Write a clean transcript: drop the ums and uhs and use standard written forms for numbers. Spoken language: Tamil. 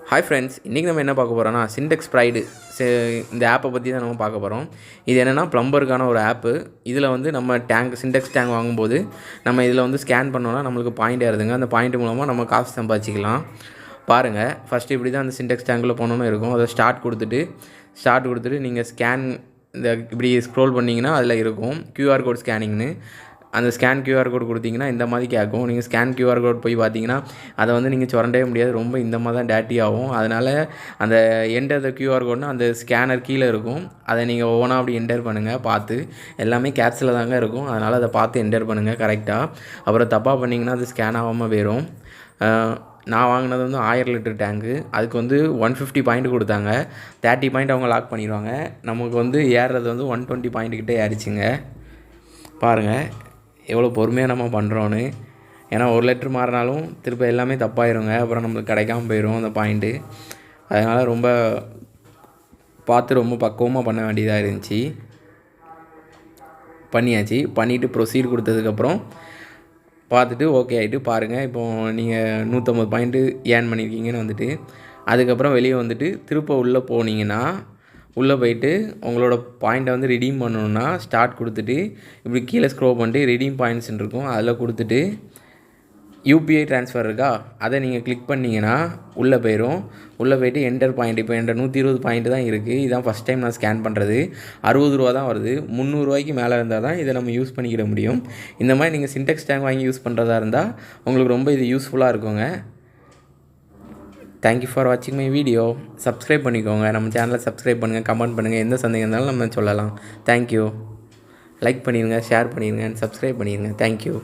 ஹாய் ஃப்ரெண்ட்ஸ், இன்றைக்கி நம்ம என்ன பார்க்க போகிறோன்னா சின்டெக்ஸ் ப்ரைடு இந்த ஆப்பை பற்றி தான் நம்ம பார்க்க போகிறோம். இது என்னென்னா ப்ளம்பருக்கான ஒரு ஆப்பு. இதில் வந்து நம்ம சின்டெக்ஸ் டேங்க் வாங்கும்போது நம்ம இதில் வந்து ஸ்கேன் பண்ணோன்னா நம்மளுக்கு பாயிண்ட் ஏறுதுங்க. அந்த பாயிண்ட் மூலமாக நம்ம காசு சம்பாதிச்சிக்கலாம். பாருங்கள், ஃபஸ்ட்டு இப்படி தான் அந்த சின்டெக்ஸ் டேங்கில் போனோன்னு இருக்கும். அதை ஸ்டார்ட் கொடுத்துட்டு நீங்கள் இந்த இப்படி ஸ்க்ரோல் பண்ணிங்கன்னா அதில் இருக்கும் QR கோட் ஸ்கேனிங்னு. அந்த ஸ்கேன் QR கோட் கொடுத்தீங்கன்னா இந்த மாதிரி கேட்கும். நீங்கள் ஸ்கேன் QR கோட் போய் பார்த்தீங்கன்னா அதை வந்து நீங்கள் சுரண்டவே முடியாது. ரொம்ப இந்த மாதிரி தான் டேட்டி ஆகும். அதனால் அந்த என்டர் த QR கோட்னா அந்த ஸ்கேனர் கீழே இருக்கும். அதை நீங்கள் ஒவ்வொன்றா அப்படி என்டர் பண்ணுங்கள். பார்த்து எல்லாமே கேப்ஸில் தாங்க இருக்கும். அதனால் அதை பார்த்து என்டர் பண்ணுங்கள் கரெக்டாக. அப்புறம் தப்பாக பண்ணிங்கன்னா அது ஸ்கேன் ஆகாமல் போயிடும். நான் வாங்கினது வந்து 1000 லிட்டர் டேங்கு. அதுக்கு வந்து 150 பாயிண்ட் கொடுத்தாங்க. 30 பாயிண்ட் அவங்க லாக் பண்ணிடுவாங்க. நமக்கு வந்து ஏறுறது வந்து 120 பாயிண்ட் கிட்டே ஏறிச்சுங்க. பாருங்கள் எவ்வளோ பொறுமையாக நம்ம பண்ணுறோன்னு. ஏன்னா 1 லிட்டர் மாறினாலும் திரும்ப எல்லாமே தப்பாயிருங்க. அப்புறம் நம்மளுக்கு கிடைக்காம போயிடும் அந்த பாயிண்ட்டு. அதனால் ரொம்ப பார்த்து ரொம்ப பக்குவமாக பண்ண வேண்டியதாக இருந்துச்சு. பண்ணிவிட்டு ப்ரொசீட் கொடுத்ததுக்கப்புறம் பார்த்துட்டு ஓகே ஆகிட்டு பாருங்கள். இப்போது நீங்கள் 150 பாயிண்ட்டு ஏர்ன் பண்ணியிருக்கீங்கன்னு வந்துட்டு அதுக்கப்புறம் வெளியே வந்துட்டு திரும்ப உள்ளே போனீங்கன்னா உள்ளே போயிட்டு உங்களோட பாயிண்ட்டை வந்து ரிடீம் பண்ணணுன்னா ஸ்டார்ட் கொடுத்துட்டு இப்படி கீழே ஸ்க்ரோல் பண்ணிட்டு ரிடீம் பாயிண்ட்ஸ்ன்னு இருக்கும். அதில் கொடுத்துட்டு UPI ட்ரான்ஸ்ஃபர் இருக்கா, அதை நீங்கள் கிளிக் பண்ணிங்கன்னா உள்ளே போயிட்டு என்டர் பாயிண்ட். இப்போ என்கிட்ட 120 பாயிண்ட் தான் இருக்குது. இதுதான் ஃபஸ்ட் டைம் நான் ஸ்கேன் பண்ணுறது. 60 ரூபா தான் வருது. 300 ரூபாய்க்கு மேலே இருந்தால் தான் இதை நம்ம யூஸ் பண்ணிக்கிட முடியும். இந்த மாதிரி நீங்கள் சின்டெக்ஸ் டேங்க் வாங்கி யூஸ் பண்ணுறதா இருந்தால் உங்களுக்கு ரொம்ப இது யூஸ்ஃபுல்லாக இருக்குங்க. தேங்க்யூ ஃபார் வாட்சிங் மை வீடியோ. சப்ஸ்கிரைப் பண்ணிக்கோங்க. நம்ம சேனலை சப்ஸ்கிரைப் பண்ணுங்கள், கமெண்ட் பண்ணுங்கள். எந்த சந்தேகம் இருந்தாலும் நம்ம சொல்லலாம். தேங்க்யூ. லைக் பண்ணிடுங்க, ஷேர் பண்ணிடுங்க, சப்ஸ்கிரைப் பண்ணிடுங்க. தேங்க்யூ.